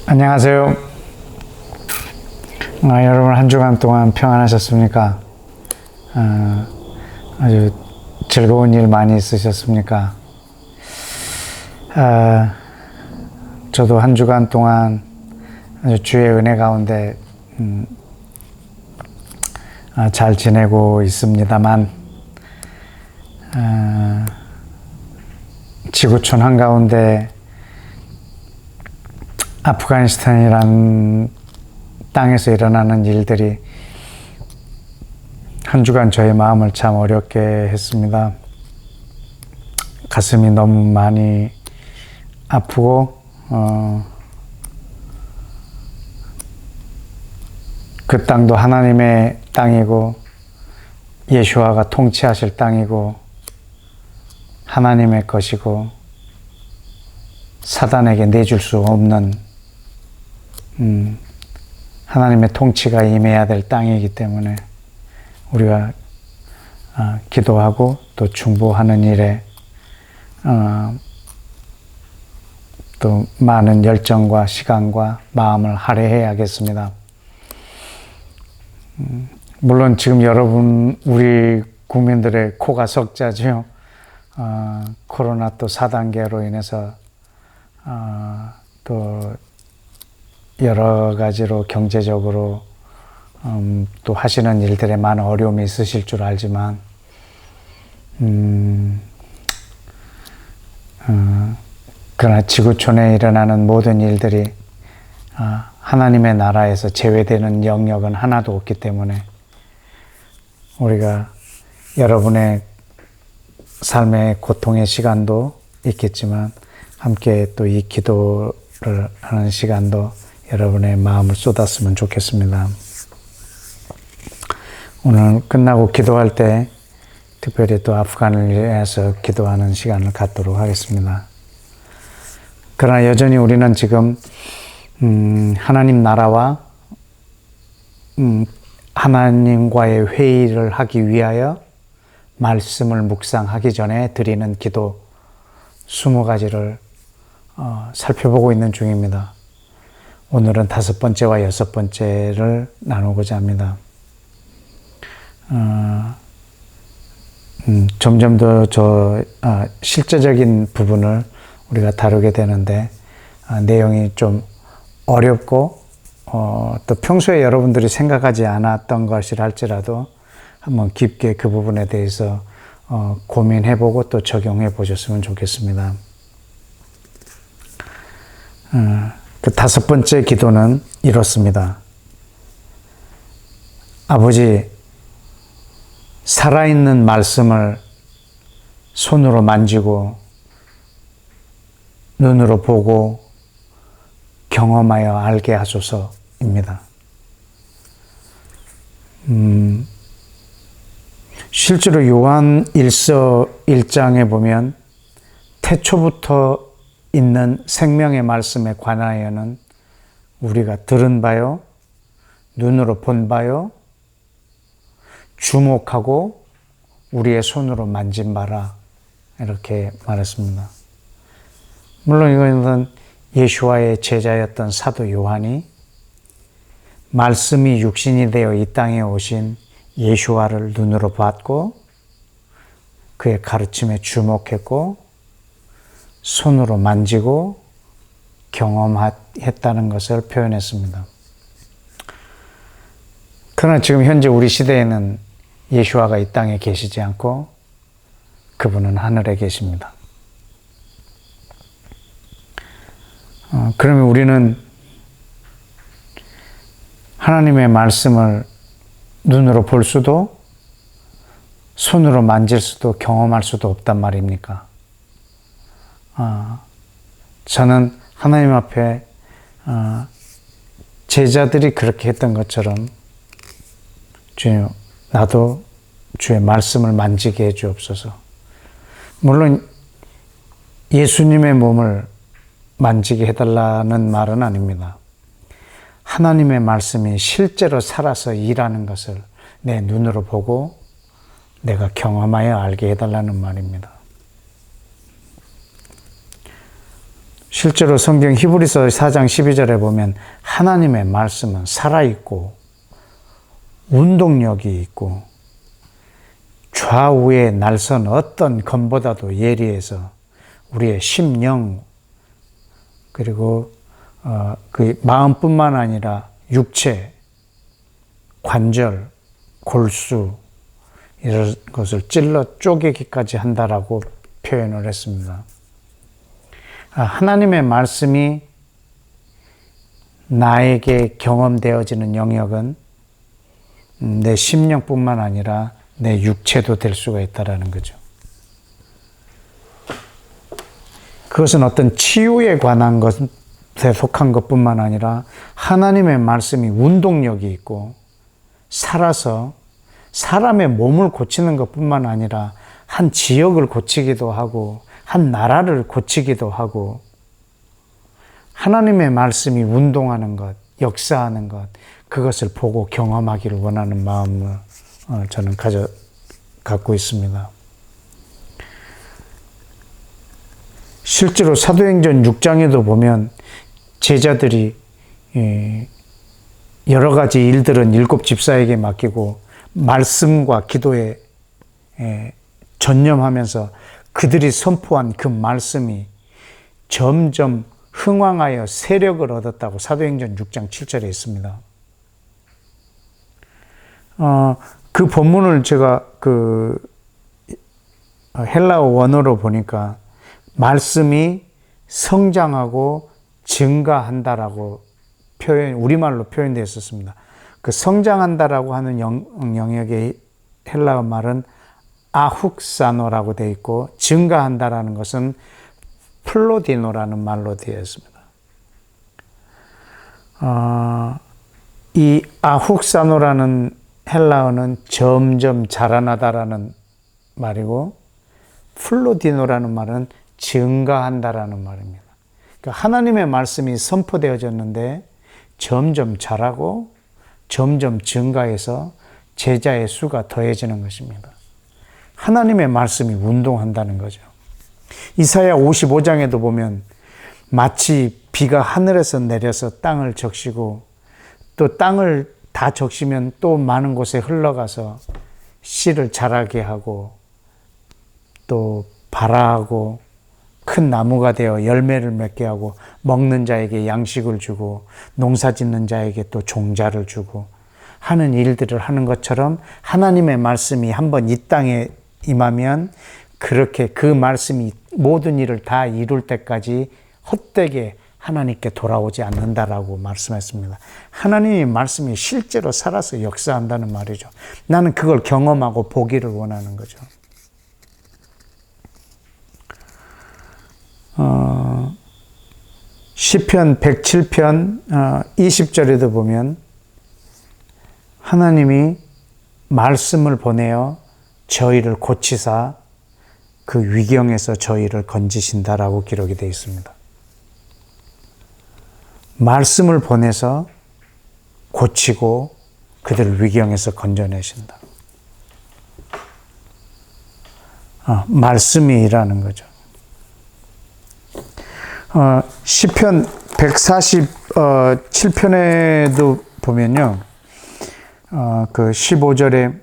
안녕하세요. 여러분 한 주간 동안 평안하셨습니까? 아주 즐거운 일 많이 있으셨습니까? 저도 한 주간 동안 아주 주의 은혜 가운데 잘 지내고 있습니다만 지구촌 한가운데 아프가니스탄이란 땅에서 일어나는 일들이 한 주간 저의 마음을 참 어렵게 했습니다. 가슴이 너무 많이 아프고 그 땅도 하나님의 땅이고 예수와가 통치하실 땅이고 하나님의 것이고 사단에게 내줄 수 없는 하나님의 통치가 임해야 될 땅이기 때문에 우리가 기도하고 또 중보하는 일에 또 많은 열정과 시간과 마음을 할애해야겠습니다. 물론 지금 여러분 우리 국민들의 코가 석자죠. 코로나 또 4단계로 인해서 또 여러 가지로 경제적으로 또 하시는 일들에 많은 어려움이 있으실 줄 알지만 그러나 지구촌에 일어나는 모든 일들이 하나님의 나라에서 제외되는 영역은 하나도 없기 때문에 우리가 여러분의 삶의 고통의 시간도 있겠지만 함께 또 이 기도를 하는 시간도 여러분의 마음을 쏟았으면 좋겠습니다. 오늘 끝나고 기도할 때 특별히 또 아프간을 위해서 기도하는 시간을 갖도록 하겠습니다. 그러나 여전히 우리는 지금 하나님 나라와 하나님과의 회의를 하기 위하여 말씀을 묵상하기 전에 드리는 기도 20가지를 살펴보고 있는 중입니다. 오늘은 5번째와 6번째를 나누고자 합니다. 점점 더 실제적인 부분을 우리가 다루게 되는데 내용이 좀 어렵고 또 평소에 여러분들이 생각하지 않았던 것이라 할지라도 한번 깊게 그 부분에 대해서 고민해보고 또 적용해 보셨으면 좋겠습니다. 그 5번째 기도는 이렇습니다. 아버지, 살아있는 말씀을 손으로 만지고 눈으로 보고 경험하여 알게 하소서입니다. 실제로 요한 1서 1장에 보면 태초부터 있는 생명의 말씀에 관하여는 우리가 들은 바요, 눈으로 본 바요, 주목하고 우리의 손으로 만진 바라 이렇게 말했습니다. 물론 이것은 예수와의 제자였던 사도 요한이 말씀이 육신이 되어 이 땅에 오신 예수와를 눈으로 봤고 그의 가르침에 주목했고 손으로 만지고 경험했다는 것을 표현했습니다. 그러나 지금 현재 우리 시대에는 예수와가 이 땅에 계시지 않고 그분은 하늘에 계십니다. 그러면 우리는 하나님의 말씀을 눈으로 볼 수도 손으로 만질 수도 경험할 수도 없단 말입니까? 저는 하나님 앞에 제자들이 그렇게 했던 것처럼 주님, 나도 주의 말씀을 만지게 해 주옵소서. 물론 예수님의 몸을 만지게 해달라는 말은 아닙니다. 하나님의 말씀이 실제로 살아서 일하는 것을 내 눈으로 보고 내가 경험하여 알게 해달라는 말입니다. 실제로 성경 히브리서 4장 12절에 보면 하나님의 말씀은 살아있고 운동력이 있고 좌우에 날선 어떤 검보다도 예리해서 우리의 심령 그리고 그 마음뿐만 아니라 육체, 관절, 골수 이런 것을 찔러 쪼개기까지 한다라고 표현을 했습니다. 하나님의 말씀이 나에게 경험되어지는 영역은 내 심령뿐만 아니라 내 육체도 될 수가 있다는 거죠. 그것은 어떤 치유에 관한 것에 속한 것뿐만 아니라 하나님의 말씀이 운동력이 있고 살아서 사람의 몸을 고치는 것뿐만 아니라 한 지역을 고치기도 하고 한 나라를 고치기도 하고 하나님의 말씀이 운동하는 것, 역사하는 것 그것을 보고 경험하기를 원하는 마음을 저는 갖고 있습니다. 실제로 사도행전 6장에도 보면 제자들이 여러 가지 일들은 7 집사에게 맡기고 말씀과 기도에 전념하면서 그들이 선포한 그 말씀이 점점 흥왕하여 세력을 얻었다고 사도행전 6장 7절에 있습니다. 그 본문을 제가 그 헬라어 원어로 보니까 말씀이 성장하고 증가한다라고 우리말로 표현되어 있었습니다. 그 성장한다라고 하는 영역의 헬라어 말은 아훅사노라고 되어 있고 증가한다라는 것은 플로디노라는 말로 되어 있습니다. 이 아훅사노라는 헬라어는 점점 자라나다라는 말이고 플로디노라는 말은 증가한다라는 말입니다. 그러니까 하나님의 말씀이 선포되어졌는데 점점 자라고 점점 증가해서 제자의 수가 더해지는 것입니다. 하나님의 말씀이 운동한다는 거죠. 이사야 55장에도 보면 마치 비가 하늘에서 내려서 땅을 적시고 또 땅을 다 적시면 또 많은 곳에 흘러가서 씨를 자라게 하고 또 발아하고 큰 나무가 되어 열매를 맺게 하고 먹는 자에게 양식을 주고 농사 짓는 자에게 또 종자를 주고 하는 일들을 하는 것처럼 하나님의 말씀이 한번 이 땅에 임하면 그렇게 그 말씀이 모든 일을 다 이룰 때까지 헛되게 하나님께 돌아오지 않는다라고 말씀했습니다. 하나님의 말씀이 실제로 살아서 역사한다는 말이죠. 나는 그걸 경험하고 보기를 원하는 거죠. 시편 107편 20절에도 보면 하나님이 말씀을 보내어 저희를 고치사 그 위경에서 저희를 건지신다라고 기록이 되어 있습니다. 말씀을 보내서 고치고 그들을 위경에서 건져내신다. 말씀이 일하는 거죠. 시편 147편에도 보면요. 그 15절에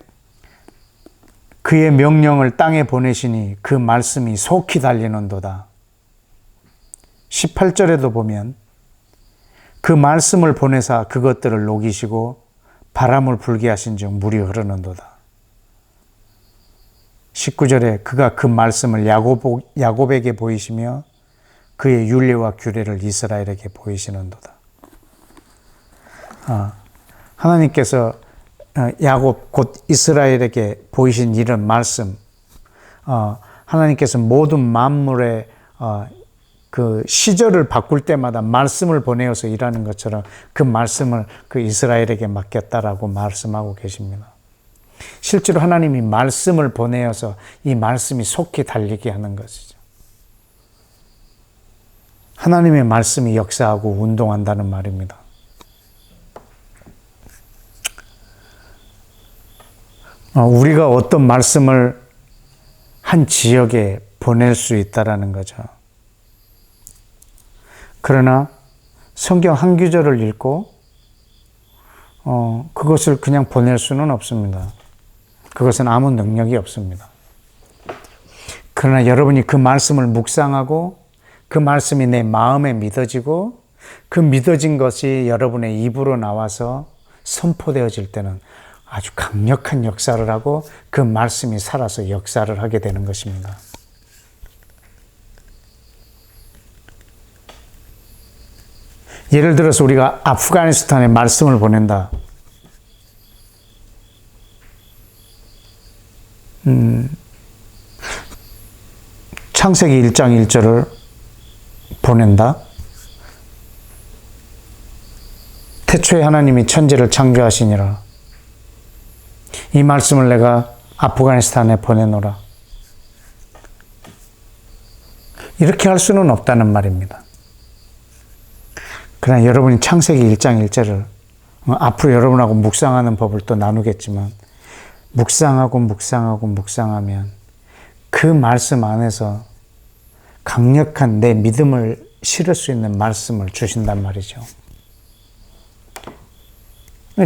그의 명령을 땅에 보내시니 그 말씀이 속히 달리는도다. 18절에도 보면 그 말씀을 보내사 그것들을 녹이시고 바람을 불게 하신즉 물이 흐르는도다. 19절에 그가 그 말씀을 야곱에게 보이시며 그의 율례와 규례를 이스라엘에게 보이시는도다. 하나님께서 야곱 곧 이스라엘에게 보이신 이런 말씀, 하나님께서 모든 만물의 그 시절을 바꿀 때마다 말씀을 보내어서 일하는 것처럼 그 말씀을 그 이스라엘에게 맡겼다라고 말씀하고 계십니다. 실제로 하나님이 말씀을 보내어서 이 말씀이 속히 달리게 하는 것이죠. 하나님의 말씀이 역사하고 운동한다는 말입니다. 우리가 어떤 말씀을 한 지역에 보낼 수 있다라는 거죠. 그러나 성경 한 구절을 읽고 그것을 그냥 보낼 수는 없습니다. 그것은 아무 능력이 없습니다. 그러나 여러분이 그 말씀을 묵상하고 그 말씀이 내 마음에 믿어지고 그 믿어진 것이 여러분의 입으로 나와서 선포되어질 때는 아주 강력한 역사를 하고 그 말씀이 살아서 역사를 하게 되는 것입니다. 예를 들어서 우리가 아프가니스탄에 말씀을 보낸다. 창세기 1장 1절을 보낸다. 태초에 하나님이 천지를 창조하시니라. 이 말씀을 내가 아프가니스탄에 보내노라. 이렇게 할 수는 없다는 말입니다. 그러나 여러분이 창세기 1장 1절을 앞으로 여러분하고 묵상하는 법을 또 나누겠지만 묵상하면 그 말씀 안에서 강력한 내 믿음을 실을 수 있는 말씀을 주신단 말이죠.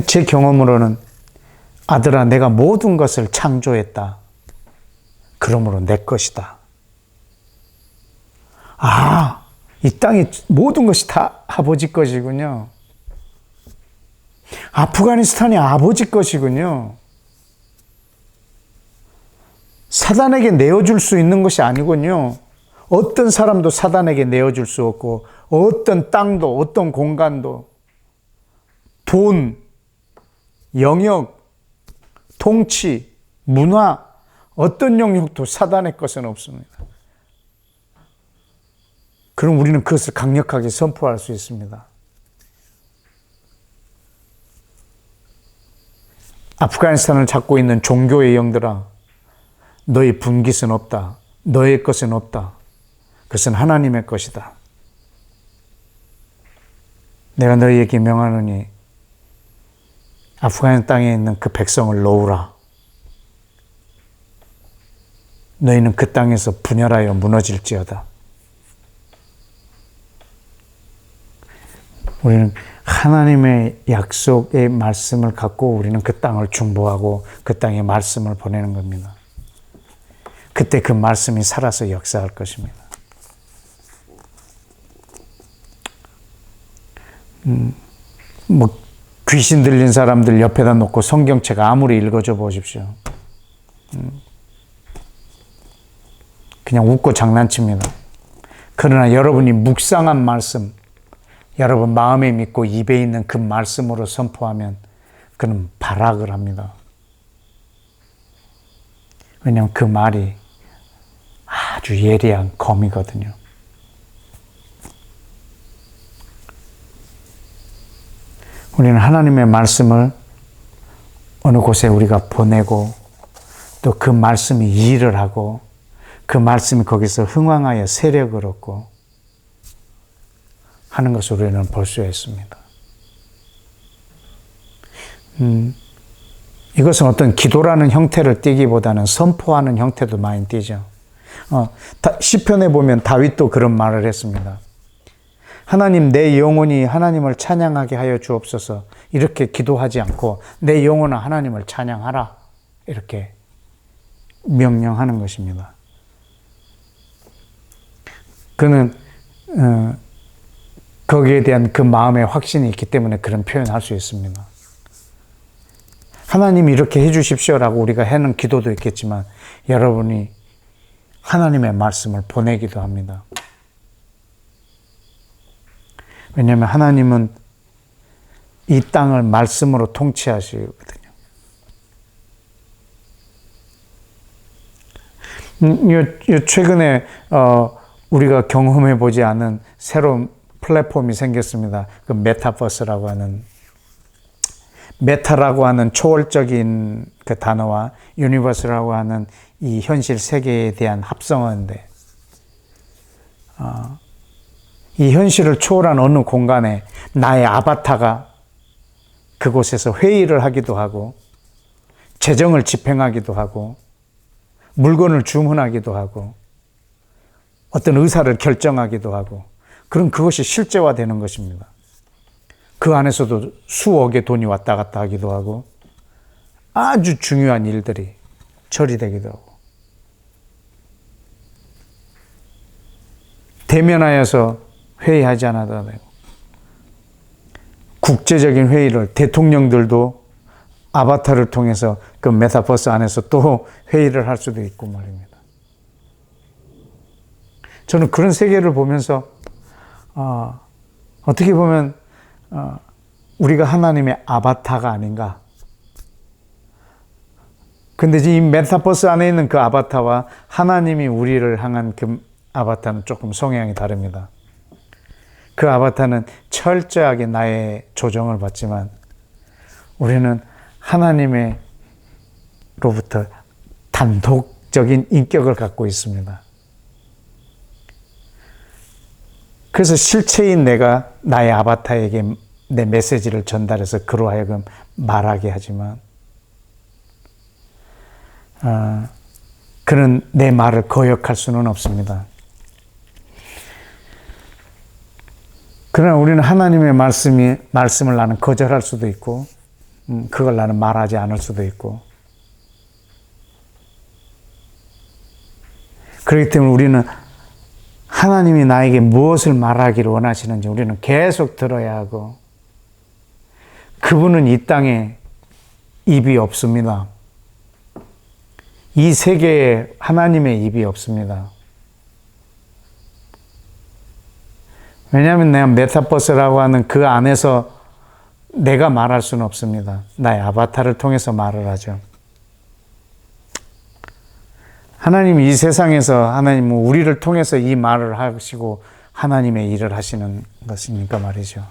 제 경험으로는 아들아 내가 모든 것을 창조했다. 그러므로 내 것이다. 이 땅의 모든 것이 다 아버지 것이군요. 아프가니스탄이 아버지 것이군요. 사단에게 내어줄 수 있는 것이 아니군요. 어떤 사람도 사단에게 내어줄 수 없고 어떤 땅도 어떤 공간도 돈, 영역, 통치, 문화 어떤 영역도 사단의 것은 없습니다. 그럼 우리는 그것을 강력하게 선포할 수 있습니다. 아프가니스탄을 잡고 있는 종교의 영들아, 너희 분깃은 없다. 너의 것은 없다. 그것은 하나님의 것이다. 내가 너희에게 명하노니 아프간 땅에 있는 그 백성을 놓으라. 너희는 그 땅에서 분열하여 무너질지어다. 우리는 하나님의 약속의 말씀을 갖고 우리는 그 땅을 중보하고 그 땅에 말씀을 보내는 겁니다. 그때 그 말씀이 살아서 역사할 것입니다. 귀신 들린 사람들 옆에다 놓고 성경책 아무리 읽어줘 보십시오. 그냥 웃고 장난칩니다. 그러나 여러분이 묵상한 말씀, 여러분 마음에 믿고 입에 있는 그 말씀으로 선포하면 그는 발악을 합니다. 왜냐하면 그 말이 아주 예리한 검이거든요. 우리는 하나님의 말씀을 어느 곳에 우리가 보내고 또 그 말씀이 일을 하고 그 말씀이 거기서 흥왕하여 세력을 얻고 하는 것을 우리는 볼 수 있습니다. 이것은 어떤 기도라는 형태를 띠기보다는 선포하는 형태도 많이 띠죠. 시편에 보면 다윗도 그런 말을 했습니다. 하나님, 내 영혼이 하나님을 찬양하게 하여 주옵소서. 이렇게 기도하지 않고 내 영혼아 하나님을 찬양하라. 이렇게 명령하는 것입니다. 그는 거기에 대한 그 마음의 확신이 있기 때문에 그런 표현을 할 수 있습니다. 하나님이 이렇게 해 주십시오라고 우리가 하는 기도도 있겠지만 여러분이 하나님의 말씀을 보내기도 합니다. 왜냐하면 하나님은 이 땅을 말씀으로 통치하시거든요. 최근에 우리가 경험해 보지 않은 새로운 플랫폼이 생겼습니다. 그 메타버스라고 하는, 메타라고 하는 초월적인 그 단어와 유니버스라고 하는 이 현실 세계에 대한 합성어인데, 이 현실을 초월한 어느 공간에 나의 아바타가 그곳에서 회의를 하기도 하고, 재정을 집행하기도 하고, 물건을 주문하기도 하고, 어떤 의사를 결정하기도 하고, 그럼 그것이 실제화되는 것입니다. 그 안에서도 수억의 돈이 왔다 갔다 하기도 하고 아주 중요한 일들이 처리되기도 하고 대면하여서 회의하지 않아도 되고 국제적인 회의를 대통령들도 아바타를 통해서 그 메타버스 안에서 또 회의를 할 수도 있고 말입니다. 저는 그런 세계를 보면서 어떻게 보면 우리가 하나님의 아바타가 아닌가. 근데 이 메타버스 안에 있는 그 아바타와 하나님이 우리를 향한 그 아바타는 조금 성향이 다릅니다. 그 아바타는 철저하게 나의 조정을 받지만 우리는 하나님으로부터 단독적인 인격을 갖고 있습니다. 그래서 실체인 내가 나의 아바타에게 내 메시지를 전달해서 그로 하여금 말하게 하지만 그는 내 말을 거역할 수는 없습니다. 그러나 우리는 하나님의 말씀을 나는 거절할 수도 있고 그걸 나는 말하지 않을 수도 있고 그렇기 때문에 우리는 하나님이 나에게 무엇을 말하기를 원하시는지 우리는 계속 들어야 하고 그분은 이 땅에 입이 없습니다. 이 세계에 하나님의 입이 없습니다. 왜냐하면 내가 메타버스라고 하는 그 안에서 내가 말할 수는 없습니다. 나의 아바타를 통해서 말을 하죠. 하나님이 이 세상에서 하나님은 우리를 통해서 이 말을 하시고 하나님의 일을 하시는 것이니까 말이죠.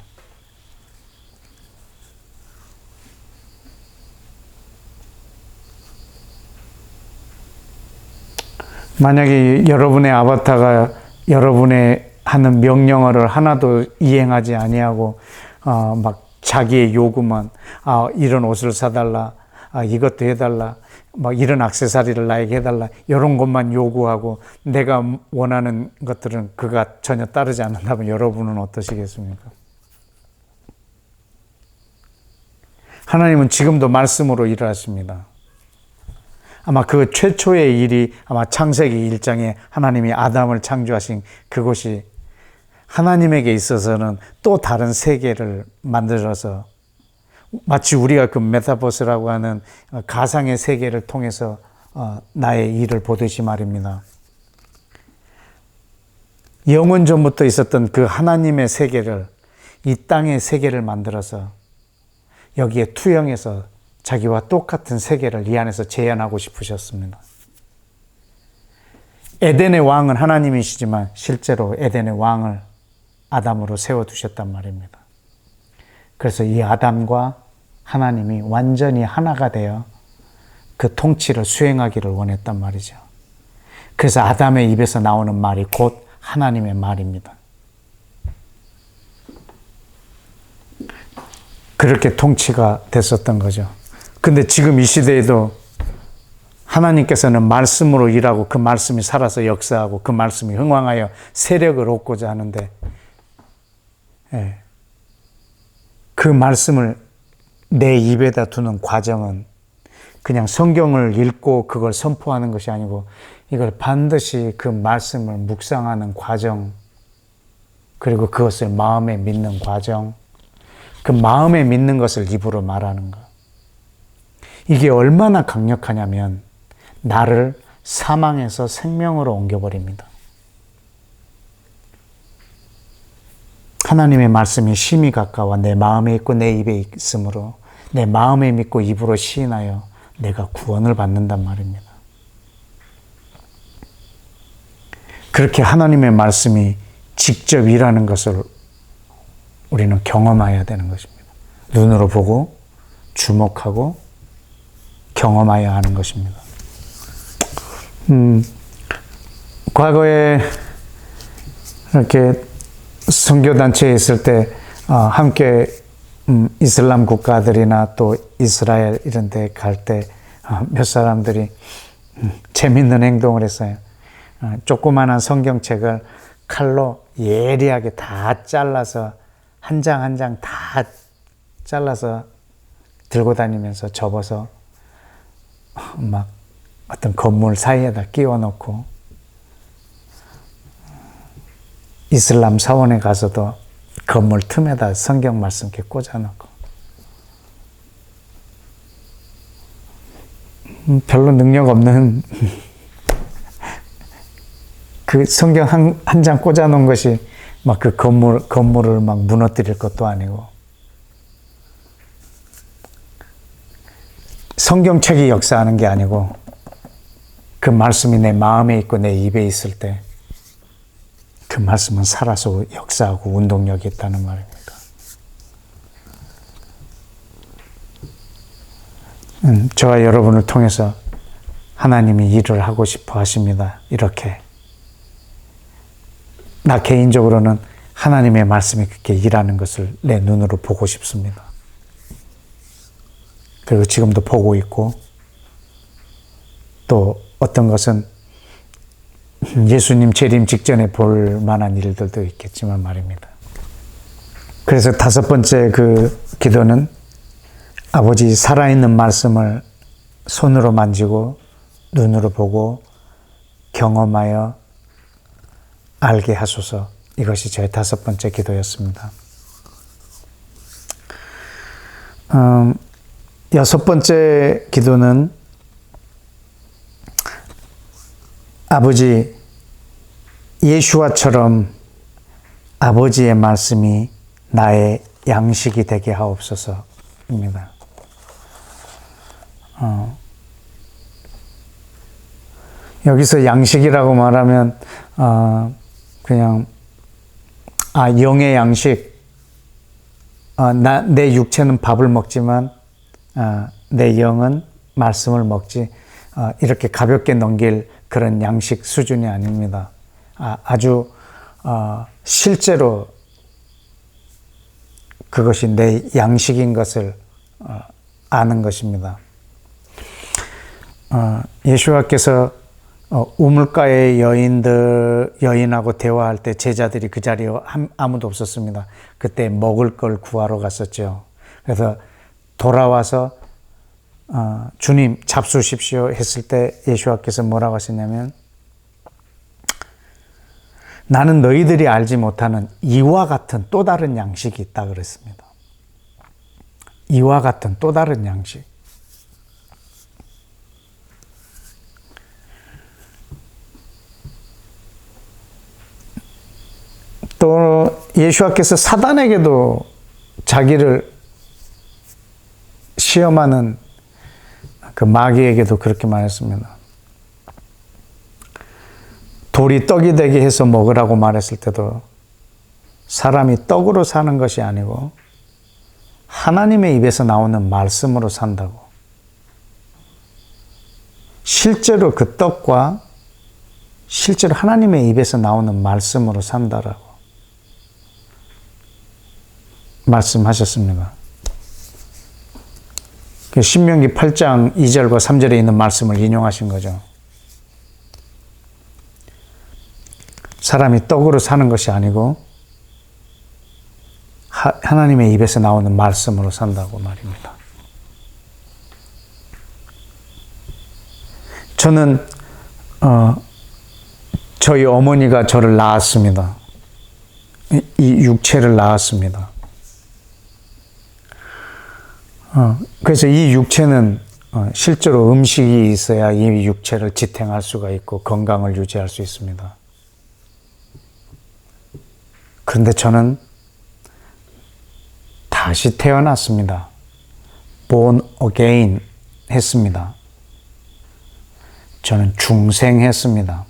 만약에 여러분의 아바타가 여러분의 하는 명령어를 하나도 이행하지 아니하고 막 자기의 요구만 이런 옷을 사달라, 이것도 해달라, 막 이런 액세서리를 나에게 해달라 이런 것만 요구하고 내가 원하는 것들은 그가 전혀 따르지 않는다면 여러분은 어떠시겠습니까? 하나님은 지금도 말씀으로 일을 하십니다. 아마 그 최초의 일이 아마 창세기 1장에 하나님이 아담을 창조하신 그것이 하나님에게 있어서는 또 다른 세계를 만들어서 마치 우리가 그 메타버스라고 하는 가상의 세계를 통해서 나의 일을 보듯이 말입니다. 영원 전부터 있었던 그 하나님의 세계를 이 땅의 세계를 만들어서 여기에 투영해서 자기와 똑같은 세계를 이 안에서 재현하고 싶으셨습니다. 에덴의 왕은 하나님이시지만 실제로 에덴의 왕을 아담으로 세워두셨단 말입니다. 그래서 이 아담과 하나님이 완전히 하나가 되어 그 통치를 수행하기를 원했단 말이죠. 그래서 아담의 입에서 나오는 말이 곧 하나님의 말입니다. 그렇게 통치가 됐었던 거죠. 근데 지금 이 시대에도 하나님께서는 말씀으로 일하고 그 말씀이 살아서 역사하고 그 말씀이 흥왕하여 세력을 얻고자 하는데 그 말씀을 내 입에다 두는 과정은 그냥 성경을 읽고 그걸 선포하는 것이 아니고 이걸 반드시 그 말씀을 묵상하는 과정 그리고 그것을 마음에 믿는 과정 그 마음에 믿는 것을 입으로 말하는 것 이게 얼마나 강력하냐면 나를 사망에서 생명으로 옮겨버립니다. 하나님의 말씀이 심히 가까워 내 마음에 있고 내 입에 있으므로 내 마음에 믿고 입으로 시인하여 내가 구원을 받는단 말입니다. 그렇게 하나님의 말씀이 직접 일하는 것을 우리는 경험해야 되는 것입니다. 눈으로 보고 주목하고 경험하여 하는 것입니다. 과거에 이렇게 선교단체에 있을 때 함께 이슬람 국가들이나 또 이스라엘 이런 데 갈 때 몇 사람들이 재밌는 행동을 했어요. 조그마한 성경책을 칼로 예리하게 다 잘라서 한 장 한 장 다 잘라서 들고 다니면서 접어서 막 어떤 건물 사이에다 끼워 넣고, 이슬람 사원에 가서도 건물 틈에다 성경 말씀 이렇게 꽂아 넣고, 별로 능력 없는 그 성경 한 장 꽂아 놓은 것이 막 그 건물을 막 무너뜨릴 것도 아니고, 성경책이 역사하는 게 아니고 그 말씀이 내 마음에 있고 내 입에 있을 때 그 말씀은 살아서 역사하고 운동력이 있다는 말입니다. 저와 여러분을 통해서 하나님이 일을 하고 싶어 하십니다. 이렇게. 나 개인적으로는 하나님의 말씀이 그렇게 일하는 것을 내 눈으로 보고 싶습니다. 그리고 지금도 보고 있고, 또 어떤 것은 예수님 재림 직전에 볼 만한 일들도 있겠지만 말입니다. 그래서 5번째 그 기도는 아버지 살아있는 말씀을 손으로 만지고 눈으로 보고 경험하여 알게 하소서. 이것이 저의 5번째 기도였습니다. 6번째 기도는 아버지 예수와처럼 아버지의 말씀이 나의 양식이 되게 하옵소서입니다. 여기서 양식이라고 말하면 그냥 영의 양식, 내 육체는 밥을 먹지만 내 영은 말씀을 먹지, 이렇게 가볍게 넘길 그런 양식 수준이 아닙니다. 아주 실제로 그것이 내 양식인 것을 아는 것입니다. 예수와께서 우물가의 여인하고 대화할 때 제자들이 그 자리에 아무도 없었습니다. 그때 먹을 걸 구하러 갔었죠. 그래서 돌아와서 주님 잡수십시오 했을 때 예수와께서 뭐라고 하셨냐면, 나는 너희들이 알지 못하는 이와 같은 또 다른 양식이 있다 그랬습니다. 이와 같은 또 다른 양식. 또 예수와께서 사단에게도 자기를 시험하는 그 마귀에게도 그렇게 말했습니다. 돌이 떡이 되게 해서 먹으라고 말했을 때도 사람이 떡으로 사는 것이 아니고 하나님의 입에서 나오는 말씀으로 산다고. 실제로 그 떡과 실제로 하나님의 입에서 나오는 말씀으로 산다라고 말씀하셨습니다. 신명기 8장 2절과 3절에 있는 말씀을 인용하신 거죠. 사람이 떡으로 사는 것이 아니고 하나님의 입에서 나오는 말씀으로 산다고 말입니다. 저는 저희 어머니가 저를 낳았습니다. 이 육체를 낳았습니다. 그래서 이 육체는 실제로 음식이 있어야 이 육체를 지탱할 수가 있고 건강을 유지할 수 있습니다. 그런데 저는 다시 태어났습니다. born again 했습니다. 저는 중생했습니다.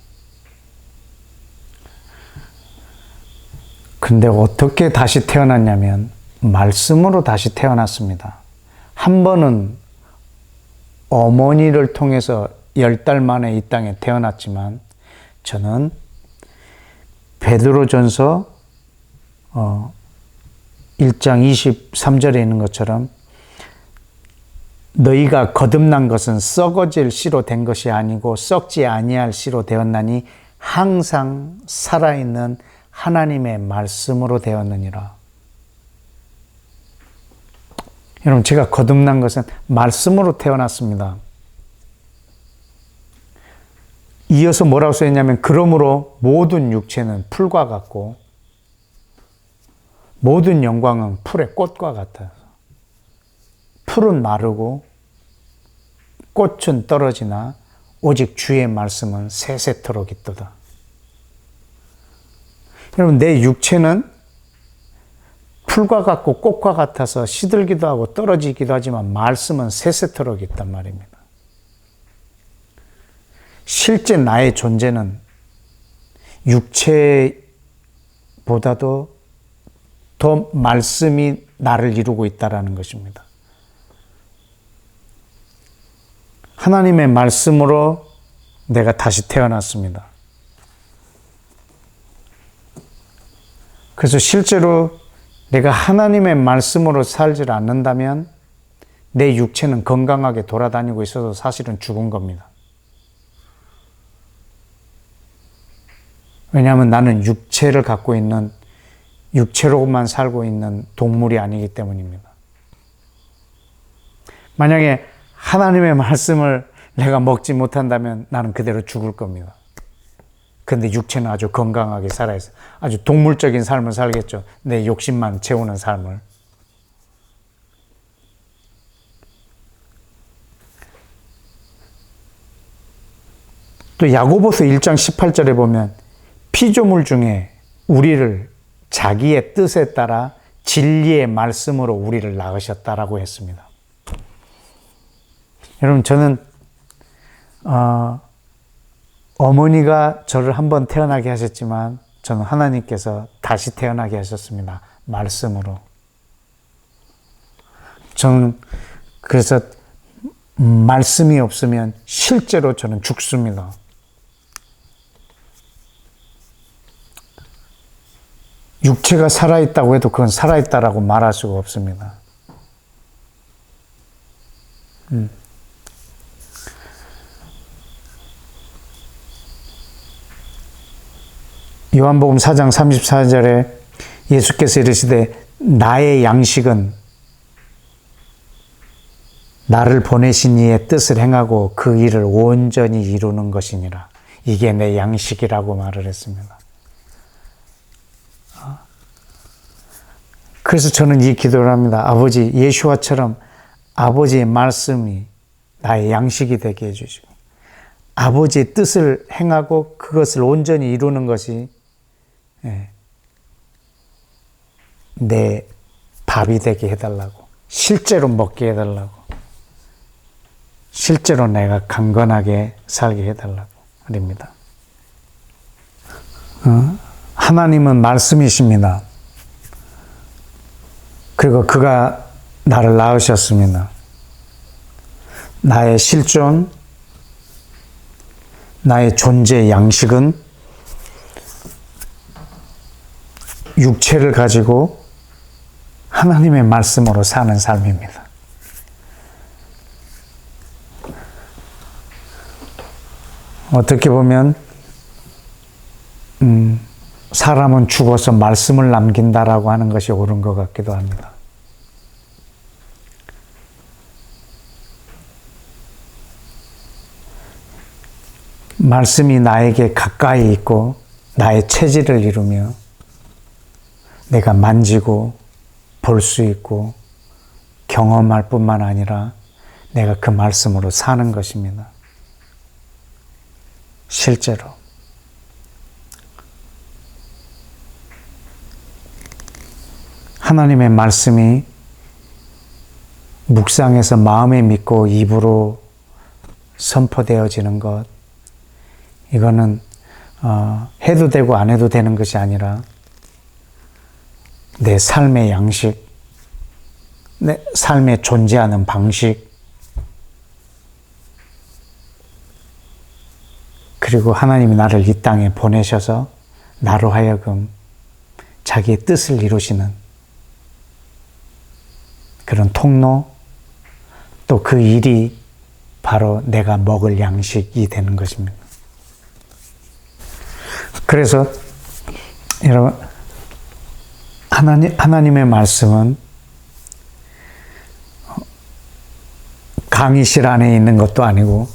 근데 어떻게 다시 태어났냐면 말씀으로 다시 태어났습니다. 한 번은 어머니를 통해서 10달 만에 이 땅에 태어났지만 저는 베드로전서 1장 23절에 있는 것처럼 너희가 거듭난 것은 썩어질 씨로 된 것이 아니고 썩지 아니할 씨로 되었나니 항상 살아있는 하나님의 말씀으로 되었느니라. 여러분, 제가 거듭난 것은 말씀으로 태어났습니다. 이어서 뭐라고 써있냐면, 그러므로 모든 육체는 풀과 같고 모든 영광은 풀의 꽃과 같아서 풀은 마르고 꽃은 떨어지나 오직 주의 말씀은 세세토록 있도다. 여러분, 내 육체는 풀과 같고 꽃과 같아서 시들기도 하고 떨어지기도 하지만 말씀은 세세토록 있단 말입니다. 실제 나의 존재는 육체보다도 더 말씀이 나를 이루고 있다는 것입니다. 하나님의 말씀으로 내가 다시 태어났습니다. 그래서 실제로 내가 하나님의 말씀으로 살지 않는다면 내 육체는 건강하게 돌아다니고 있어도 사실은 죽은 겁니다. 왜냐하면 나는 육체를 갖고 있는, 육체로만 살고 있는 동물이 아니기 때문입니다. 만약에 하나님의 말씀을 내가 먹지 못한다면 나는 그대로 죽을 겁니다. 근데 육체는 아주 건강하게 살아있어요. 아주 동물적인 삶을 살겠죠. 내 욕심만 채우는 삶을. 또 야고보서 1장 18절에 보면 피조물 중에 우리를 자기의 뜻에 따라 진리의 말씀으로 우리를 낳으셨다라고 했습니다. 여러분, 저는 어머니가 저를 한번 태어나게 하셨지만 저는 하나님께서 다시 태어나게 하셨습니다. 말씀으로. 저는 그래서 말씀이 없으면 실제로 저는 죽습니다. 육체가 살아있다고 해도 그건 살아있다라고 말할 수가 없습니다. 요한복음 4장 34절에 예수께서 이르시되 나의 양식은 나를 보내신 이의 뜻을 행하고 그 일을 온전히 이루는 것이니라. 이게 내 양식이라고 말을 했습니다. 그래서 저는 이 기도를 합니다. 아버지, 예수와처럼 아버지의 말씀이 나의 양식이 되게 해주시고 아버지의 뜻을 행하고 그것을 온전히 이루는 것이 내 밥이 되게 해달라고, 실제로 먹게 해달라고, 실제로 내가 강건하게 살게 해달라고 말입니다. 하나님은 말씀이십니다. 그리고 그가 나를 낳으셨습니다. 나의 실존, 나의 존재의 양식은 육체를 가지고 하나님의 말씀으로 사는 삶입니다. 어떻게 보면 사람은 죽어서 말씀을 남긴다라고 하는 것이 옳은 것 같기도 합니다. 말씀이 나에게 가까이 있고 나의 체질을 이루며 내가 만지고 볼 수 있고 경험할 뿐만 아니라 내가 그 말씀으로 사는 것입니다. 실제로. 하나님의 말씀이 묵상해서 마음에 믿고 입으로 선포되어지는 것, 이거는 해도 되고 안 해도 되는 것이 아니라 내 삶의 양식, 내 삶에 존재하는 방식, 그리고 하나님이 나를 이 땅에 보내셔서 나로 하여금 자기의 뜻을 이루시는 그런 통로, 또 그 일이 바로 내가 먹을 양식이 되는 것입니다. 그래서 여러분, 하나님의 말씀은 강의실 안에 있는 것도 아니고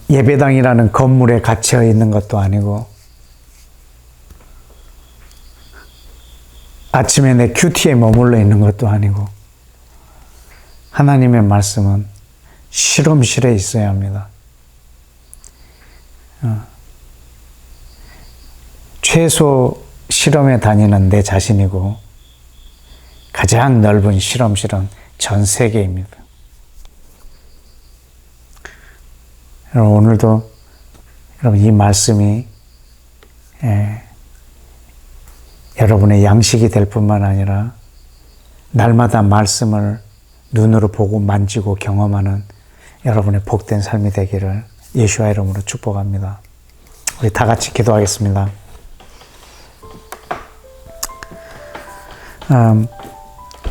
예배당이라는 건물에 갇혀 있는 것도 아니고 아침에 내 큐티에 머물러 있는 것도 아니고 하나님의 말씀은 실험실에 있어야 합니다. 최소 실험에 다니는 내 자신이고 가장 넓은 실험실은 전 세계입니다. 여러분, 오늘도 여러분 이 말씀이 여러분의 양식이 될 뿐만 아니라 날마다 말씀을 눈으로 보고 만지고 경험하는 여러분의 복된 삶이 되기를 예수와 이름으로 축복합니다. 우리 다 같이 기도하겠습니다.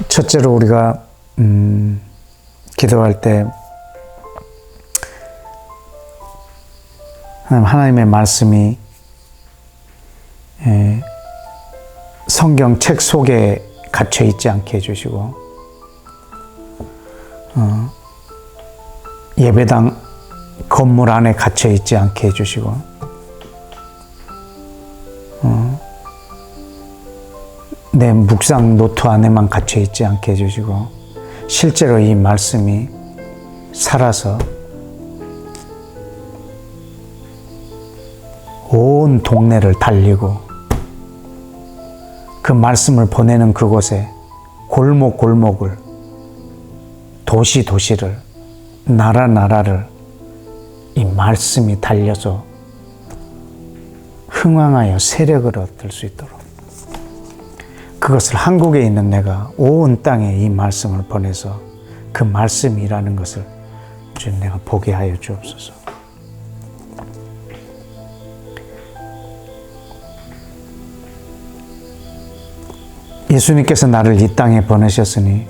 첫째로 우리가 기도할 때 하나님의 말씀이 성경책 속에 갇혀 있지 않게 해주시고 예배당 건물 안에 갇혀 있지 않게 해주시고 내 묵상 노트 안에만 갇혀 있지 않게 해주시고 실제로 이 말씀이 살아서 온 동네를 달리고 그 말씀을 보내는 그곳에 골목골목을 도시도시를 나라나라를 이 말씀이 달려서 흥왕하여 세력을 얻을 수 있도록 그것을 한국에 있는 내가 온 땅에 이 말씀을 보내서 그 말씀이라는 것을 주님 내가 보게 하여 주옵소서. 예수님께서 나를 이 땅에 보내셨으니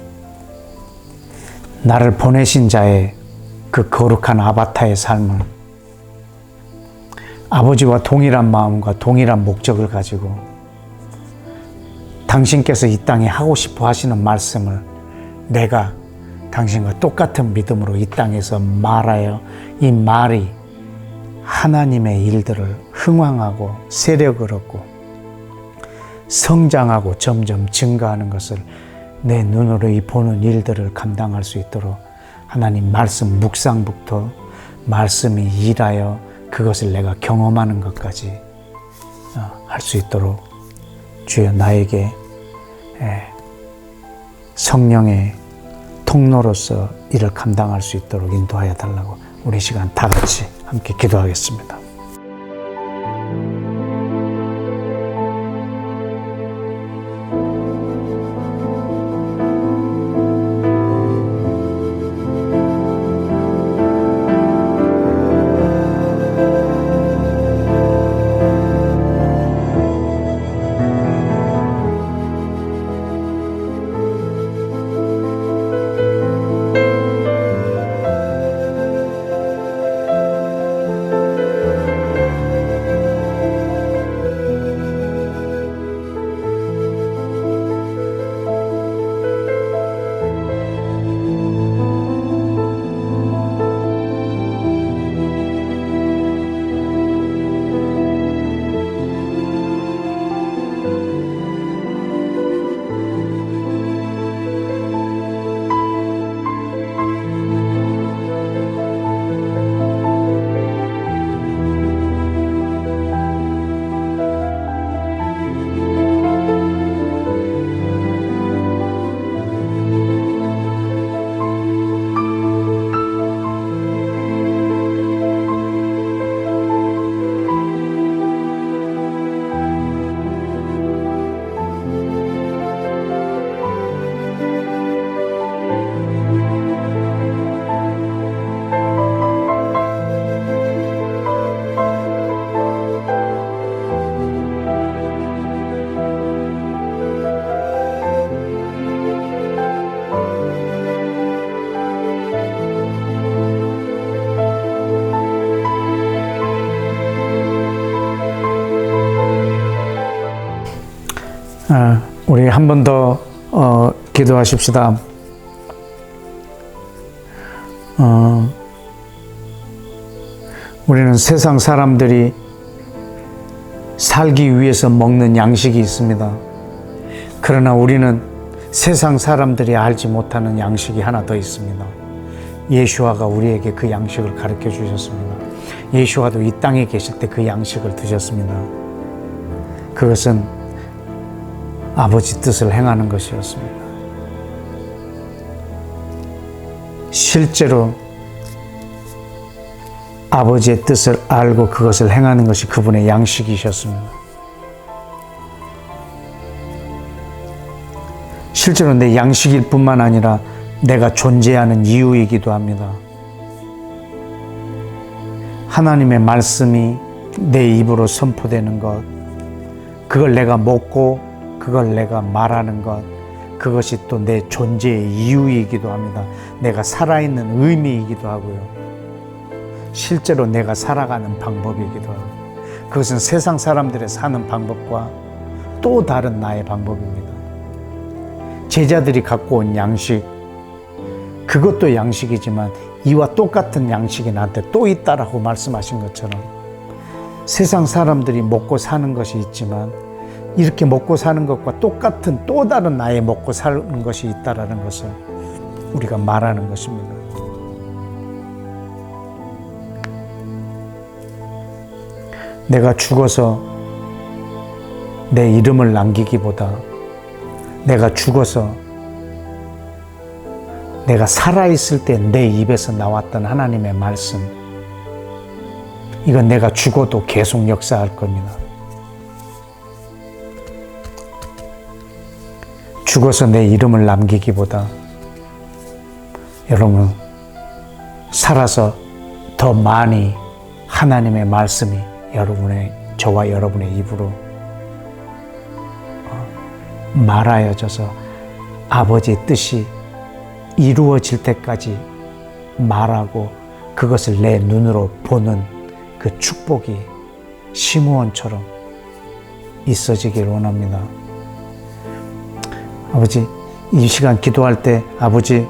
나를 보내신 자의 그 거룩한 아바타의 삶을 아버지와 동일한 마음과 동일한 목적을 가지고 당신께서 이 땅에 하고 싶어 하시는 말씀을 내가 당신과 똑같은 믿음으로 이 땅에서 말하여 이 말이 하나님의 일들을 흥왕하고 세력을 얻고 성장하고 점점 증가하는 것을 내 눈으로 이 보는 일들을 감당할 수 있도록 하나님 말씀 묵상부터 말씀이 일하여 그것을 내가 경험하는 것까지 할 수 있도록 주여 나에게 성령의 통로로서 이를 감당할 수 있도록 인도하여 달라고 우리 시간 다 같이 함께 기도하겠습니다. 우리 한 번 더 기도하십시다. 우리는 세상 사람들이 살기 위해서 먹는 양식이 있습니다. 그러나 우리는 세상 사람들이 알지 못하는 양식이 하나 더 있습니다. 예수와가 우리에게 그 양식을 가르쳐 주셨습니다. 예수와도 이 땅에 계실 때 그 양식을 드셨습니다. 그것은 아버지 뜻을 행하는 것이었습니다. 실제로 아버지의 뜻을 알고 그것을 행하는 것이 그분의 양식이셨습니다. 실제로 내 양식일 뿐만 아니라 내가 존재하는 이유이기도 합니다. 하나님의 말씀이 내 입으로 선포되는 것, 그걸 내가 먹고 그걸 내가 말하는 것, 그것이 또 내 존재의 이유이기도 합니다. 내가 살아있는 의미이기도 하고요. 실제로 내가 살아가는 방법이기도 하고, 그것은 세상 사람들의 사는 방법과 또 다른 나의 방법입니다. 제자들이 갖고 온 양식, 그것도 양식이지만 이와 똑같은 양식이 나한테 또 있다라고 말씀하신 것처럼 세상 사람들이 먹고 사는 것이 있지만 이렇게 먹고 사는 것과 똑같은 또 다른 나의 먹고 사는 것이 있다라는 것을 우리가 말하는 것입니다. 내가 죽어서 내 이름을 남기기보다 내가 죽어서 내가 살아있을 때 내 입에서 나왔던 하나님의 말씀, 이건 내가 죽어도 계속 역사할 겁니다. 죽어서 내 이름을 남기기보다 여러분 살아서 더 많이 하나님의 말씀이 저와 여러분의 입으로 말하여져서 아버지의 뜻이 이루어질 때까지 말하고 그것을 내 눈으로 보는 그 축복이 시므온처럼 있어지길 원합니다. 아버지, 이 시간 기도할 때 아버지,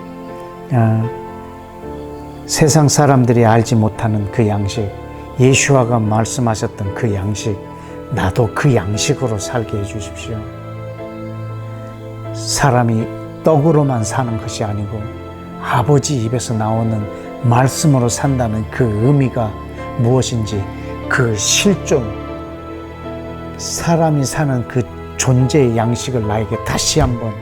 세상 사람들이 알지 못하는 그 양식, 예수와가 말씀하셨던 그 양식, 나도 그 양식으로 살게 해주십시오. 사람이 떡으로만 사는 것이 아니고 아버지 입에서 나오는 말씀으로 산다는 그 의미가 무엇인지, 그 실존, 사람이 사는 그 존재의 양식을 나에게 다시 한번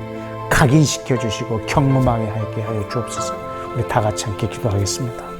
각인시켜 주시고 경험하게 하여 주옵소서. 우리 다 같이 함께 기도하겠습니다.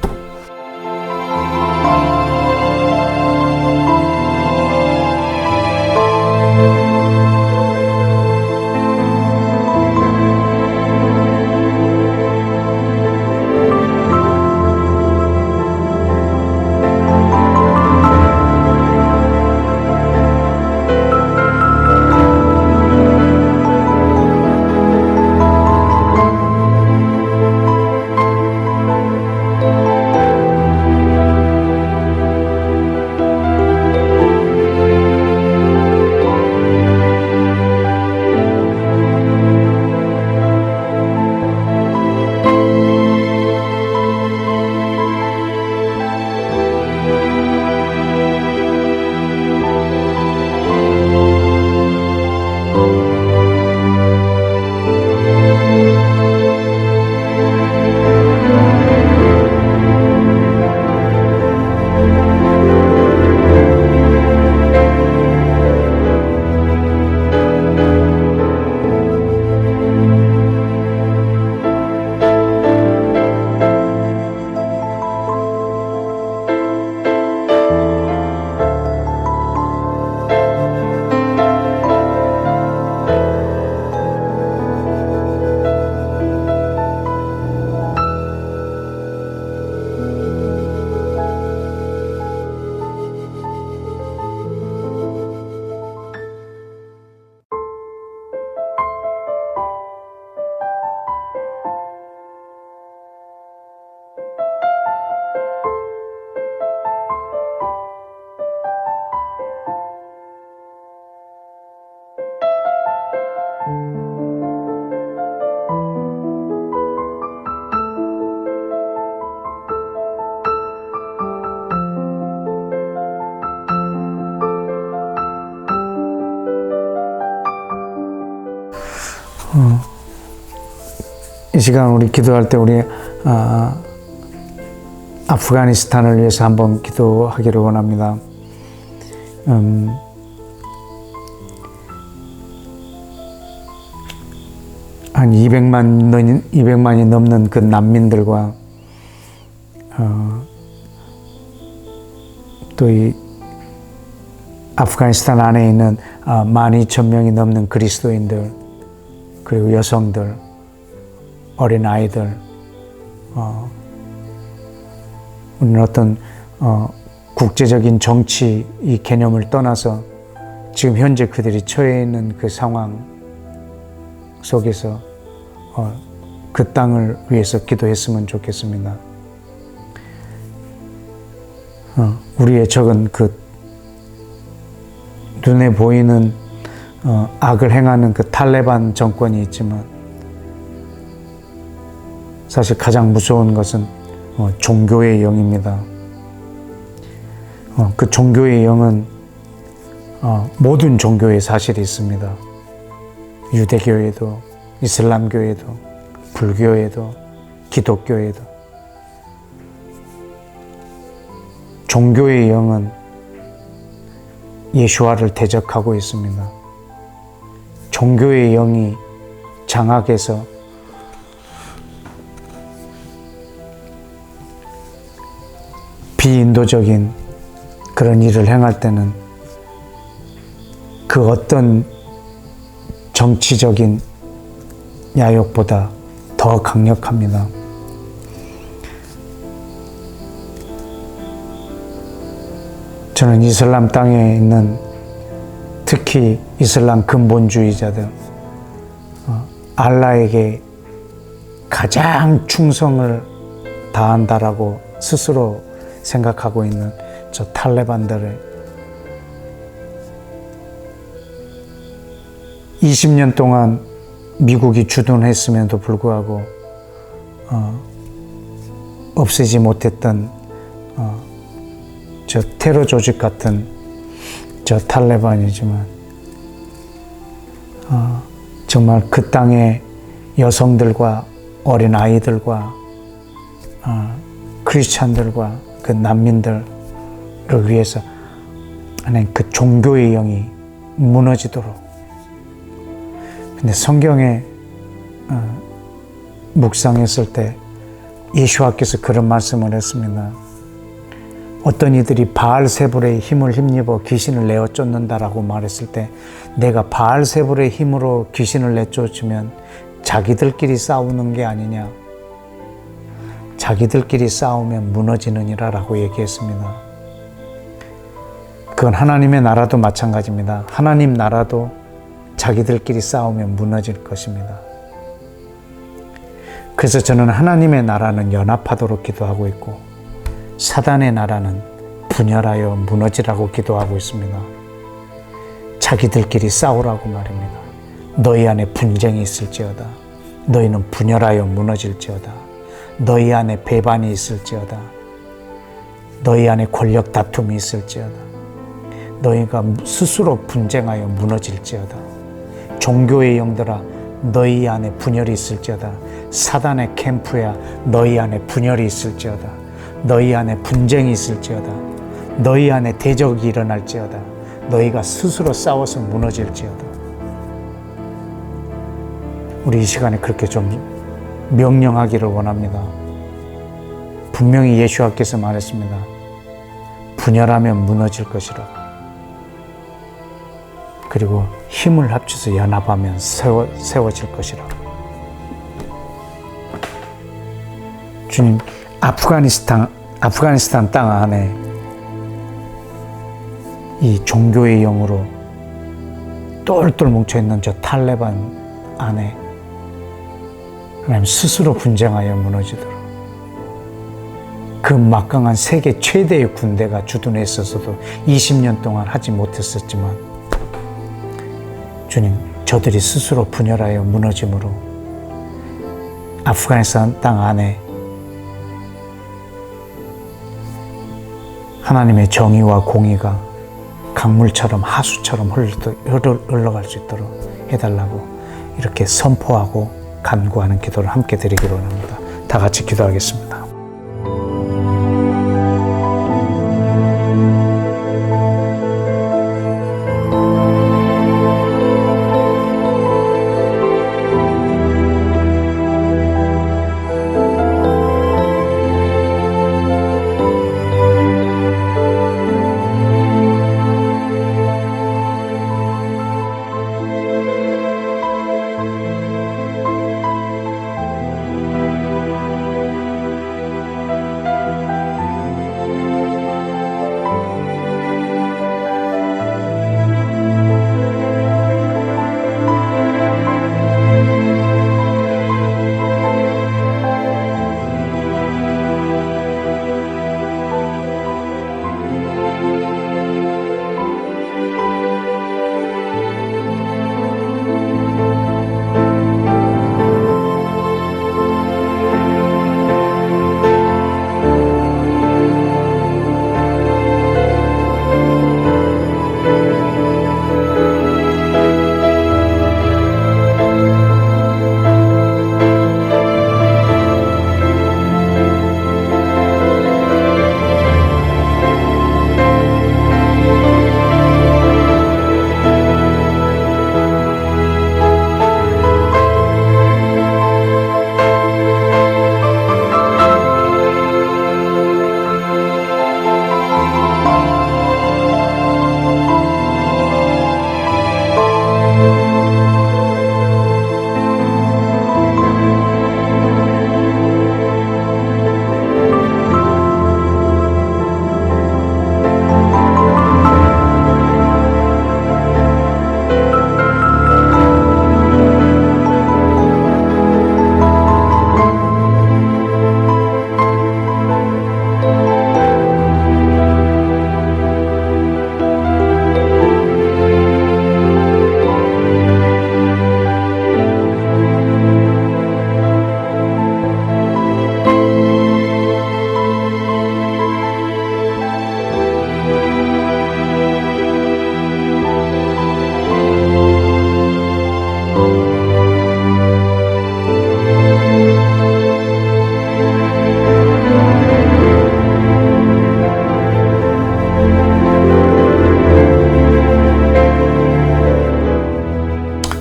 이 시간 우리 기도할 때 우리 아프가니스탄을 위해서 한번 기도하기를 원합니다. 한 200만이 넘는 그 난민들과 또 이 아프가니스탄 안에 있는 12,000명이 넘는 그리스도인들, 그리고 여성들, 어린아이들, 우리는 어떤 국제적인 정치 이 개념을 떠나서 지금 현재 그들이 처해 있는 그 상황 속에서 그 땅을 위해서 기도했으면 좋겠습니다. 우리의 적은 그 눈에 보이는 악을 행하는 그 탈레반 정권이 있지만 사실 가장 무서운 것은 종교의 영입니다. 그 종교의 영은 모든 종교에 사실이 있습니다. 유대교에도, 이슬람교에도, 불교에도, 기독교에도. 종교의 영은 예수와를 대적하고 있습니다. 종교의 영이 장악해서 비인도적인 그런 일을 행할 때는 그 어떤 정치적인 야욕보다 더 강력합니다. 저는 이슬람 땅에 있는 특히 이슬람 근본주의자들, 알라에게 가장 충성을 다한다라고 스스로 생각하고 있는 저 탈레반들을 20년 동안 미국이 주둔했음에도 불구하고 없애지 못했던 저 테러 조직 같은 저 탈레반이지만 정말 그 땅의 여성들과 어린 아이들과 크리스찬들과 그 난민들을 위해서 하나님 그 종교의 영이 무너지도록. 근데 성경에 묵상했을 때 예수와께서 그런 말씀을 했습니다. 어떤 이들이 바알세불의 힘을 힘입어 귀신을 내어 쫓는다라고 말했을 때 내가 바알세불의 힘으로 귀신을 내쫓으면 자기들끼리 싸우는 게 아니냐, 자기들끼리 싸우면 무너지느니라 라고 얘기했습니다. 그건 하나님의 나라도 마찬가지입니다. 하나님 나라도 자기들끼리 싸우면 무너질 것입니다. 그래서 저는 하나님의 나라는 연합하도록 기도하고 있고 사단의 나라는 분열하여 무너지라고 기도하고 있습니다. 자기들끼리 싸우라고 말입니다. 너희 안에 분쟁이 있을지어다. 너희는 분열하여 무너질지어다. 너희 안에 배반이 있을지어다. 너희 안에 권력 다툼이 있을지어다. 너희가 스스로 분쟁하여 무너질지어다. 종교의 영들아, 너희 안에 분열이 있을지어다. 사단의 캠프야, 너희 안에 분열이 있을지어다. 너희 안에 분쟁이 있을지어다. 너희 안에 대적이 일어날지어다. 너희가 스스로 싸워서 무너질지어다. 우리 이 시간에 그렇게 좀 명령하기를 원합니다. 분명히 예수와께서 말했습니다. 분열하면 무너질 것이라고. 그리고 힘을 합쳐서 연합하면 세워질 것이라고. 주님, 아프가니스탄 땅 안에 이 종교의 영으로 똘똘 뭉쳐있는 저 탈레반 안에 하나님 스스로 분쟁하여 무너지도록, 그 막강한 세계 최대의 군대가 주둔해 있어서도 20년 동안 하지 못했었지만 주님, 저들이 스스로 분열하여 무너짐으로 아프가니스탄 땅 안에 하나님의 정의와 공의가 강물처럼 하수처럼 흘러갈 수 있도록 해달라고 이렇게 선포하고 간구하는 기도를 함께 드리기로 합니다. 다 같이 기도하겠습니다.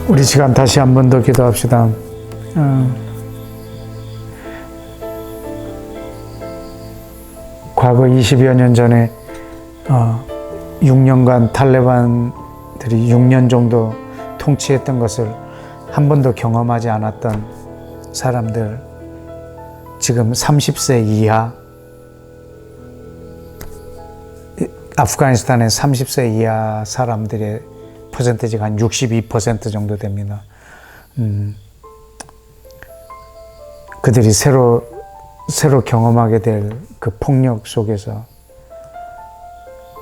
우리 시간 다시 한 번 더 기도합시다. 과거 20여 년 전에 6년간 탈레반들이 6년 정도 통치했던 것을 한 번도 경험하지 않았던 사람들, 지금 30세 이하, 아프가니스탄의 30세 이하 사람들의 퍼센티지가 한 62% 정도 됩니다. 그들이 새로 경험하게 될 그 폭력 속에서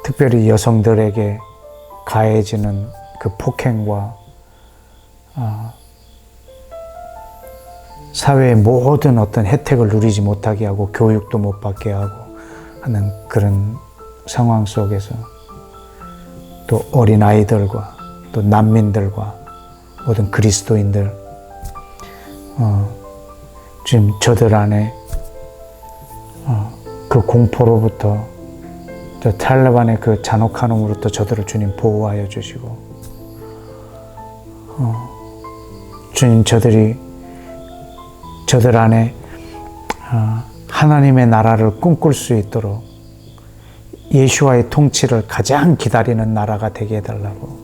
특별히 여성들에게 가해지는 그 폭행과 사회의 모든 어떤 혜택을 누리지 못하게 하고 교육도 못 받게 하고 하는 그런 상황 속에서 또 어린아이들과 또 난민들과 모든 그리스도인들, 지금 저들 안에 그 공포로부터, 저 탈레반의 그 잔혹한 놈으로부터 저들을 주님 보호하여 주시고, 주님 저들 안에 하나님의 나라를 꿈꿀 수 있도록 예수와의 통치를 가장 기다리는 나라가 되게 해달라고.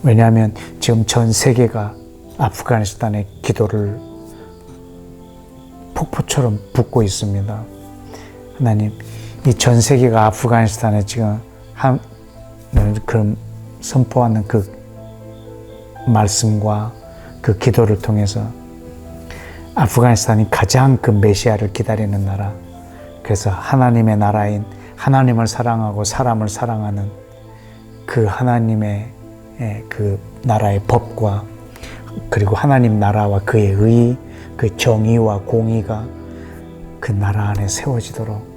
왜냐하면 지금 전 세계가 아프가니스탄의 기도를 폭포처럼 붓고 있습니다. 하나님, 이 전 세계가 아프가니스탄에 지금 그런 선포하는 그 말씀과 그 기도를 통해서 아프가니스탄이 가장 그 메시아를 기다리는 나라, 그래서 하나님의 나라인 하나님을 사랑하고 사람을 사랑하는 그 하나님의 그 나라의 법과 그리고 하나님 나라와 그의 의, 그 정의와 공의가 그 나라 안에 세워지도록,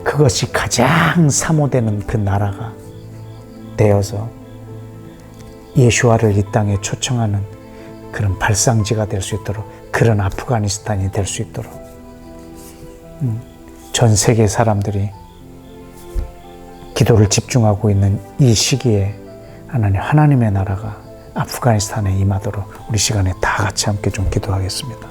그것이 가장 사모되는 그 나라가 되어서 예수와를 이 땅에 초청하는 그런 발상지가 될 수 있도록, 그런 아프가니스탄이 될 수 있도록 전 세계 사람들이 기도를 집중하고 있는 이 시기에 하나님의 나라가 아프가니스탄에 임하도록 우리 시간에 다 같이 함께 좀 기도하겠습니다.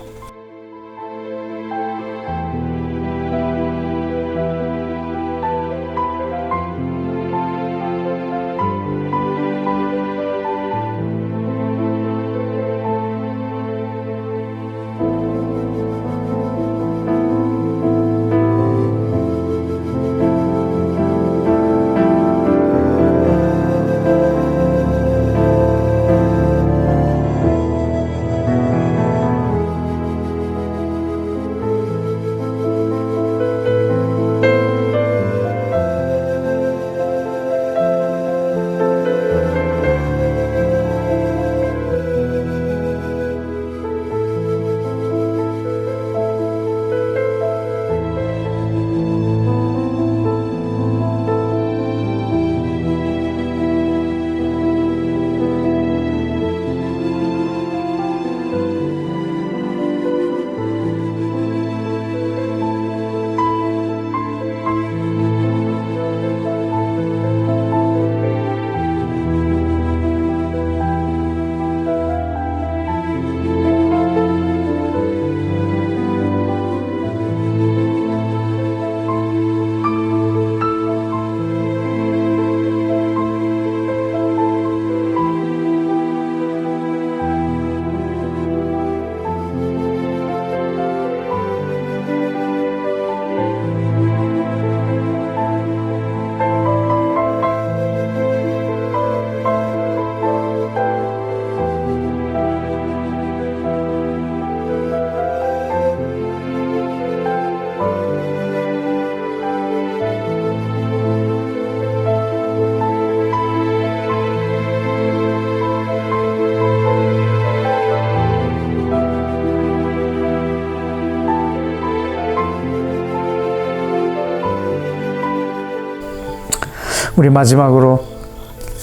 우리 마지막으로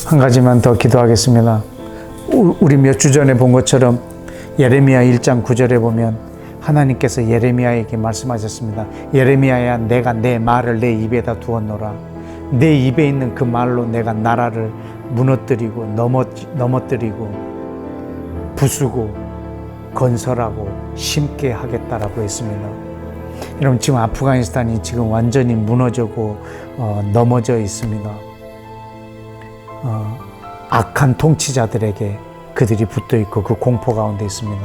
한 가지만 더 기도하겠습니다. 우리 몇 주 전에 본 것처럼 예레미야 1장 9절에 보면 하나님께서 예레미야에게 말씀하셨습니다. 예레미야야, 내가 내 말을 내 입에다 두었노라. 내 입에 있는 그 말로 내가 나라를 무너뜨리고 넘어뜨리고 부수고 건설하고 심게 하겠다라고 했습니다. 여러분, 지금 아프가니스탄이 지금 완전히 무너지고 넘어져 있습니다. 악한 통치자들에게 그들이 붙어 있고 그 공포 가운데 있습니다.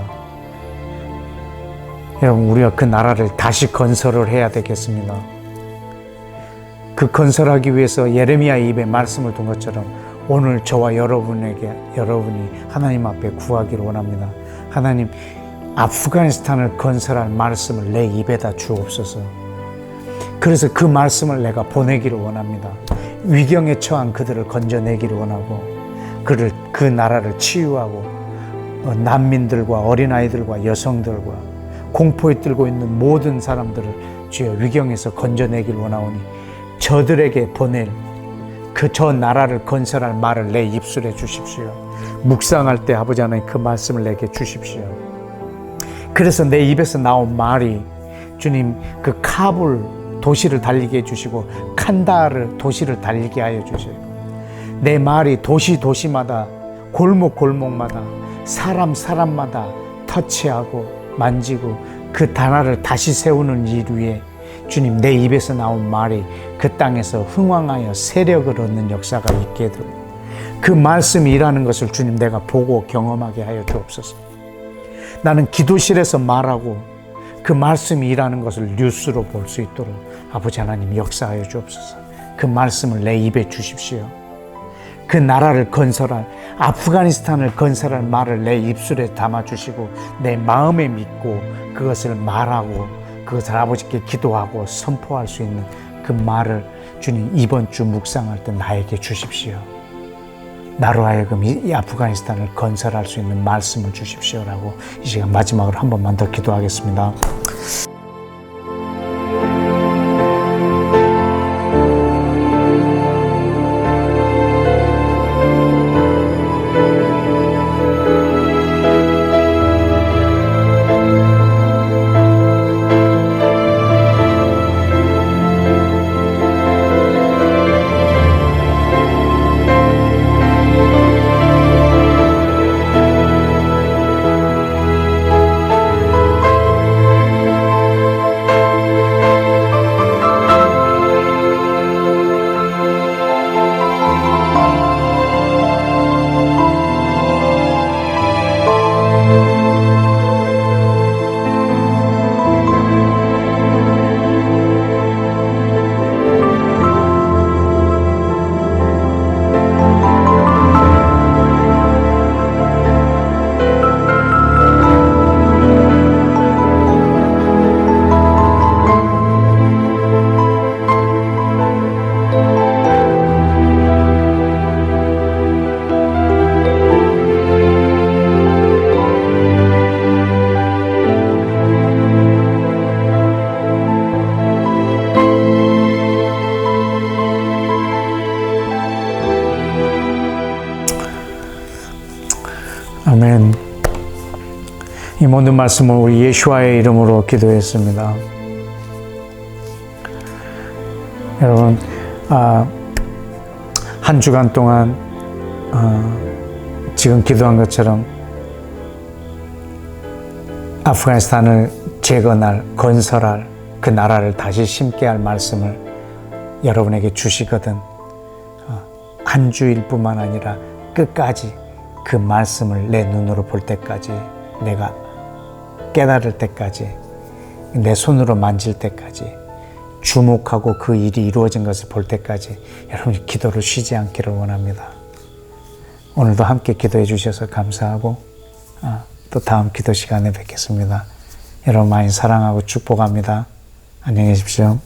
여러분, 우리가 그 나라를 다시 건설을 해야 되겠습니다. 그 건설하기 위해서 예레미야 입에 말씀을 둔 것처럼 오늘 저와 여러분이 하나님 앞에 구하기를 원합니다. 하나님, 아프가니스탄을 건설할 말씀을 내 입에다 주옵소서. 그래서 그 말씀을 내가 보내기를 원합니다. 위경에 처한 그들을 건져내기를 원하고 그 나라를 치유하고 난민들과 어린아이들과 여성들과 공포에 떨고 있는 모든 사람들을 주여 위경에서 건져내기를 원하오니 저들에게 보낼 저 나라를 건설할 말을 내 입술에 주십시오. 묵상할 때 아버지 하나님 그 말씀을 내게 주십시오. 그래서 내 입에서 나온 말이 주님 그 카불 도시를 달리게 해주시고 칸다하르 도시를 달리게 하여 주세요. 내 말이 도시마다 골목마다 사람마다 터치하고 만지고 그 나라를 다시 세우는 일 위에 주님 내 입에서 나온 말이 그 땅에서 흥왕하여 세력을 얻는 역사가 있게 되고 그 말씀이 일하는 것을 주님 내가 보고 경험하게 하여 주옵소서. 나는 기도실에서 말하고 그 말씀이 일하는 것을 뉴스로 볼 수 있도록 아버지 하나님 역사하여 주옵소서. 그 말씀을 내 입에 주십시오. 그 나라를 건설할 아프가니스탄을 건설할 말을 내 입술에 담아주시고 내 마음에 믿고 그것을 말하고 그것을 아버지께 기도하고 선포할 수 있는 그 말을 주님 이번 주 묵상할 때 나에게 주십시오. 나로 하여금 이 아프가니스탄을 건설할 수 있는 말씀을 주십시오라고 이 시간 마지막으로 한 번만 더 기도하겠습니다. 아멘. 이 모든 말씀을 우리 예수와의 이름으로 기도했습니다. 여러분, 한 주간 동안 지금 기도한 것처럼 아프가니스탄을 재건할, 건설할, 그 나라를 다시 심게 할 말씀을 여러분에게 주시거든 한 주일 뿐만 아니라 끝까지 그 말씀을 내 눈으로 볼 때까지, 내가 깨달을 때까지, 내 손으로 만질 때까지, 주목하고 그 일이 이루어진 것을 볼 때까지 여러분이 기도를 쉬지 않기를 원합니다. 오늘도 함께 기도해 주셔서 감사하고 또 다음 기도 시간에 뵙겠습니다. 여러분 많이 사랑하고 축복합니다. 안녕히 계십시오.